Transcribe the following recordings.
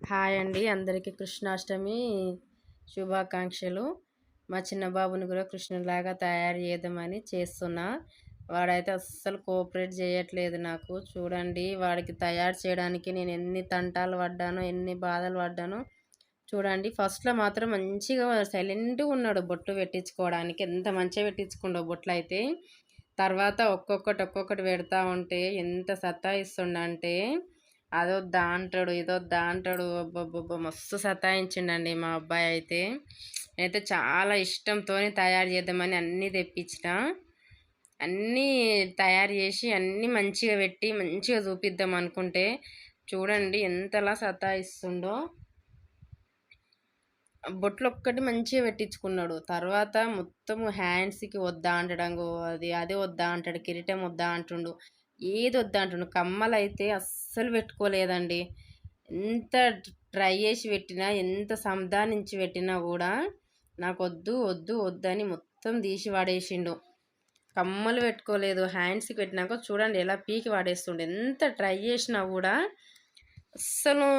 Hi అండి, అందరికీ కృష్ణాష్టమి శుభాకాంక్షలు. మా చిన్న బాబుని కూడా కృష్ణులాగా తయారు చేద్దామని చేస్తున్నా. వాడైతే అస్సలు కోఆపరేట్ చేయట్లేదు నాకు. చూడండి, వాడికి తయారు చేయడానికి నేను ఎన్ని తంటాలు పడ్డానో, ఎన్ని బాధలు పడ్డానో చూడండి. ఫస్ట్లో మాత్రం మంచిగా సైలెంట్గా ఉన్నాడు బొట్టు పెట్టించుకోవడానికి. ఎంత మంచిగా పెట్టించుకుండో బొట్లు అయితే. తర్వాత ఒక్కొక్కటి పెడతా ఉంటే ఎంత సతాయిస్తుండంటే అదొద్దా అంటాడు, ఇదొద్దా అంటాడు. అబ్బబ్బబ్బా, మస్తు సతాయించిండండి మా అబ్బాయి అయితే. అయితే చాలా ఇష్టంతో తయారు చేద్దామని అన్నీ తెప్పించిన. అన్నీ తయారు చేసి అన్నీ మంచిగా పెట్టి మంచిగా చూపిద్దాం అనుకుంటే చూడండి ఎంతలా సతాయిస్తుండో. బొట్లు ఒక్కటి మంచిగా పెట్టించుకున్నాడు. తర్వాత మొత్తం హ్యాండ్స్కి వద్దా అంటాడు, అది వద్దా అంటాడు, కిరీటం వద్దా అంటుండు, ఏది వద్దా అంటుండు. కమ్మలు అయితే అస్సలు పెట్టుకోలేదండి. ఎంత ట్రై చేసి పెట్టినా, ఎంత సంధానించి పెట్టినా కూడా నాకు వద్దు వద్దు వద్దని మొత్తం తీసి వాడేసిండు. కమ్మలు పెట్టుకోలేదు. హ్యాండ్స్కి పెట్టినాక చూడండి ఎలా పీకి వాడేస్తుండే. ఎంత ట్రై చేసినా కూడా అస్సలు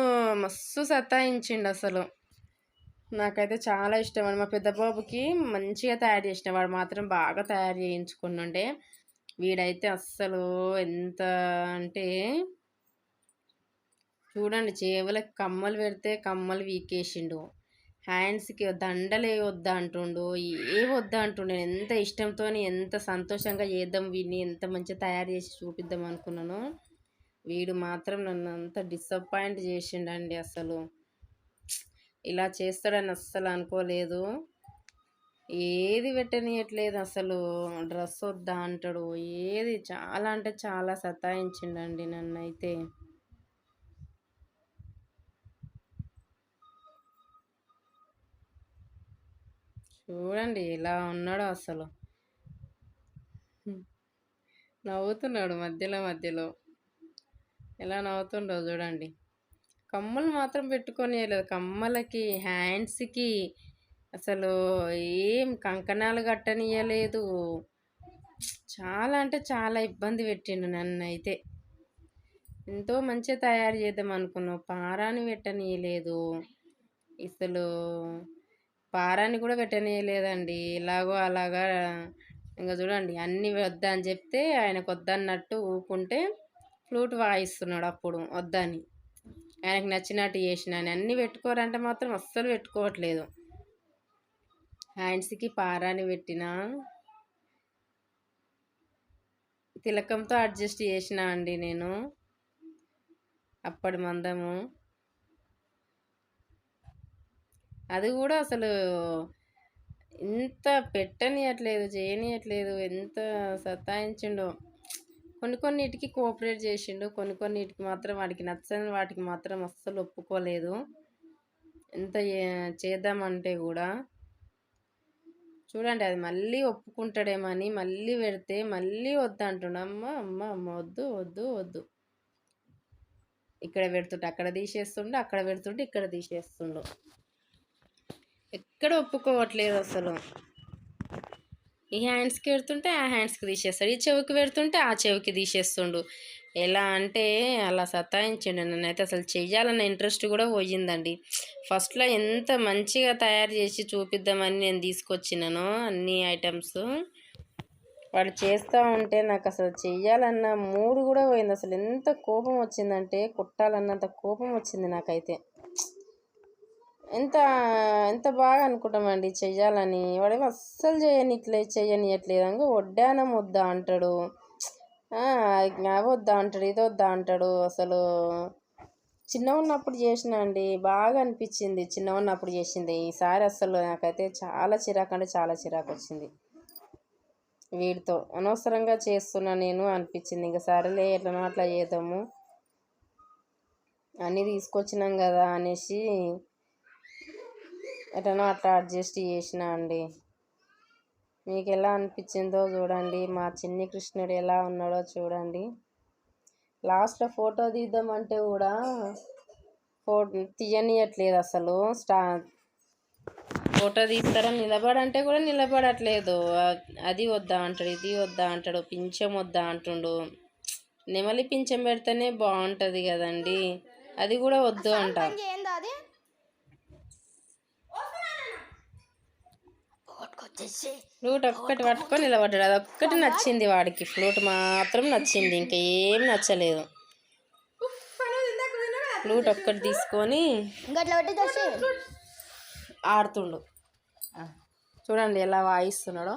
మస్తు సతాయించిండు అసలు. నాకైతే చాలా ఇష్టం అండి. మా పెద్ద బాబుకి మంచిగా తయారు చేసిన, వాడు మాత్రం బాగా తయారు చేయించుకున్నుండే. వీడైతే అస్సలు ఎంత అంటే చూడండి, చెవులకి కమ్మలు పెడితే కమ్మలు వీకేసిండు, హ్యాండ్స్కి దండలు ఏ వద్దా అంటుండు, ఏ వద్దా అంటుండే. ఎంత ఇష్టంతో ఎంత సంతోషంగా చేద్దాం, వీడిని ఎంత మంచిగా తయారు చేసి చూపిద్దాం అనుకున్నాను. వీడు మాత్రం నన్ను అంత డిసప్పాయింట్ చేసిండండి. అసలు ఇలా చేస్తాడని అస్సలు అనుకోలేదు. ఏది పెట్టనీయట్లేదు అసలు. డ్రెస్ వద్దా అంటాడు, ఏది చాలా అంటే చాలా సతాయించిండండి నన్నైతే. చూడండి ఎలా ఉన్నాడో అసలు. నవ్వుతున్నాడు మధ్యలో మధ్యలో, ఎలా నవ్వుతుండో చూడండి. కమ్మలు మాత్రం పెట్టుకోనియలేదు. కమ్మలకి హ్యాండ్స్కి అసలు ఏం కంకణాలు కట్టనియలేదు. చాలా అంటే చాలా ఇబ్బంది పెట్టిండు నన్నైతే. ఎంతో మంచిగా తయారు చేద్దాం అనుకున్నావు, పారాని పెట్టనీయలేదు. అసలు పారాన్ని కూడా పెట్టనీయలేదండి. ఎలాగో అలాగా ఇంకా చూడండి, అన్నీ వద్దా అని చెప్తే ఆయనకు వద్దన్నట్టు ఊకుంటే ఫ్లూట్ వాయిస్తున్నాడు అప్పుడు వద్దని. ఆయనకు నచ్చినట్టు చేసిన అన్నీ పెట్టుకోరంటే మాత్రం అస్సలు పెట్టుకోవట్లేదు. హ్యాండ్స్కి పారాని పెట్టిన, తిలకంతో అడ్జస్ట్ చేసిన అండి నేను అప్పటి మందము. అది కూడా అసలు ఎంత పెట్టనియట్లేదు, చేయనియట్లేదు, ఎంత సతాయించిండో. కొన్నిటికి కోఆపరేట్ చేసిండు, కొన్నిటికి మాత్రం వాడికి నచ్చని వాటికి మాత్రం అస్సలు ఒప్పుకోలేదు. ఎంత చేద్దామంటే కూడా చూడండి, అది మళ్ళీ ఒప్పుకుంటాడేమని మళ్ళీ పెడితే మళ్ళీ వద్దంటుండు. అమ్మ అమ్మ అమ్మ వద్దు వద్దు వద్దు. ఇక్కడ పెడుతుంటే అక్కడ తీసేస్తుండు, అక్కడ పెడుతుంటే ఇక్కడ తీసేస్తుండు. ఎక్కడ ఒప్పుకోవట్లేదు అసలు. ఈ హ్యాండ్స్కి పెడుతుంటే ఆ హ్యాండ్స్కి తీసేస్తాడు, ఈ చెవికి పెడుతుంటే ఆ చెవికి తీసేస్తుండు. ఎలా అంటే అలా సతాయించండి నన్నైతే. అసలు చెయ్యాలన్న ఇంట్రెస్ట్ కూడా పోయిందండి. ఫస్ట్లో ఎంత మంచిగా తయారు చేసి చూపిద్దామని నేను తీసుకొచ్చినాను అన్ని ఐటమ్స్. వాడు చేస్తూ ఉంటే నాకు అసలు చెయ్యాలన్న మూడు కూడా పోయింది. అసలు ఎంత కోపం వచ్చిందంటే కుట్టాలన్నంత కోపం వచ్చింది నాకైతే. ఎంత ఎంత బాగా అనుకుంటామండి చెయ్యాలని, వాడేమో అస్సలు చెయ్యనియట్లేదు. అంగా వడ్డానం వద్దా అంటాడు, వద్దా అంటాడు, ఇది వద్దా అంటాడు. అసలు చిన్నగా ఉన్నప్పుడు చేసిన అండి, బాగా అనిపించింది చిన్నగా ఉన్నప్పుడు చేసింది. ఈసారి అసలు నాకైతే చాలా చిరాకు అంటే చాలా చిరాకు వచ్చింది. వీడితో అనవసరంగా చేస్తున్నా నేను అనిపించింది. ఇంకా సరేలే ఎట్లనో అట్లా చేద్దాము, అన్నీ తీసుకొచ్చినాం కదా అనేసి ఎట్లనో అట్లా అడ్జస్ట్ చేసిన అండి. మీకు ఎలా అనిపించిందో చూడండి. మా చిన్ని కృష్ణుడు ఎలా ఉన్నాడో చూడండి. లాస్ట్లో ఫోటో తీద్దామంటే కూడా తీయనియట్లేదు అసలు. ఫోటో తీస్తారని నిలబడంటే కూడా నిలబడట్లేదు. అది వద్దా అంటాడు, ఇది వద్దా అంటాడు, పింఛం వద్దా అంటుండు. నెమలి పింఛం పెడితేనే బాగుంటుంది కదండి, అది కూడా వద్దు అంట. ఫ్లూట్ ఒక్కటి పట్టుకొని నిలబడ్డాడు. అది ఒక్కటి నచ్చింది వాడికి, ఫ్లూట్ మాత్రం నచ్చింది, ఇంకా ఏం నచ్చలేదు. ఫ్లూట్ ఒక్కటి తీసుకొని ఆడుతుండు. చూడండి ఎలా వాయిస్తున్నాడో.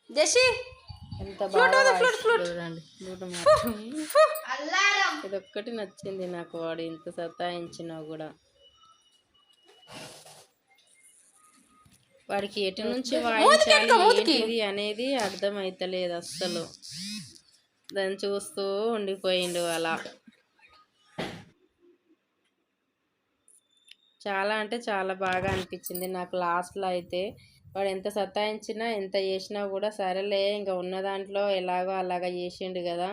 జషి ఎంత బాగా చూడండి. ఫ్లూట్ మాత్రం ఇదొక్కటి నచ్చింది నాకు. వాడు ఇంత సతాయించినా కూడా వాడికి ఎటు నుంచి వాయించాలి ఏంటిది అనేది అర్థమైతలేదు అస్సలు. దాన్ని చూస్తూ ఉండిపోయిండు అలా. చాలా అంటే చాలా బాగా అనిపించింది నాకు. లాస్ట్లో అయితే వాడు ఎంత సతాయించినా ఎంత చేసినా కూడా సరేలే ఇంకా ఉన్న దాంట్లో ఎలాగో అలాగా చేసిండు కదా,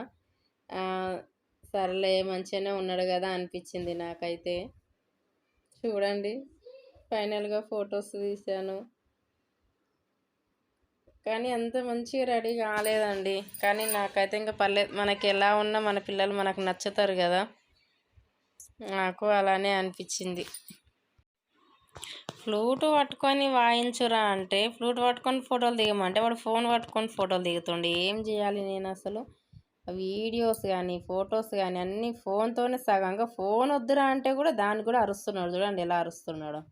సరేలే మంచిగానే ఉన్నాడు కదా అనిపించింది నాకైతే. చూడండి ఫైనల్గా ఫొటోస్ తీశాను, కానీ అంత మంచిగా రెడీ కాలేదండి. కానీ నాకైతే ఇంకా పర్లేదు, మనకి ఎలా ఉన్నా మన పిల్లలు మనకు నచ్చుతారు కదా, నాకు అలానే అనిపించింది. ఫ్లూట్ పట్టుకొని వాయించురా అంటే, ఫ్లూట్ పట్టుకొని ఫోటోలు దిగమంటే వాడు ఫోన్ పట్టుకొని ఫోటోలు దిగుతుండే. ఏం చేయాలి నేను అసలు? వీడియోస్ కానీ ఫొటోస్ కానీ అన్నీ ఫోన్తోనే సగంగా. ఫోన్ వద్దురా అంటే కూడా దాన్ని కూడా అరుస్తున్నాడు. చూడండి ఎలా అరుస్తున్నాడు.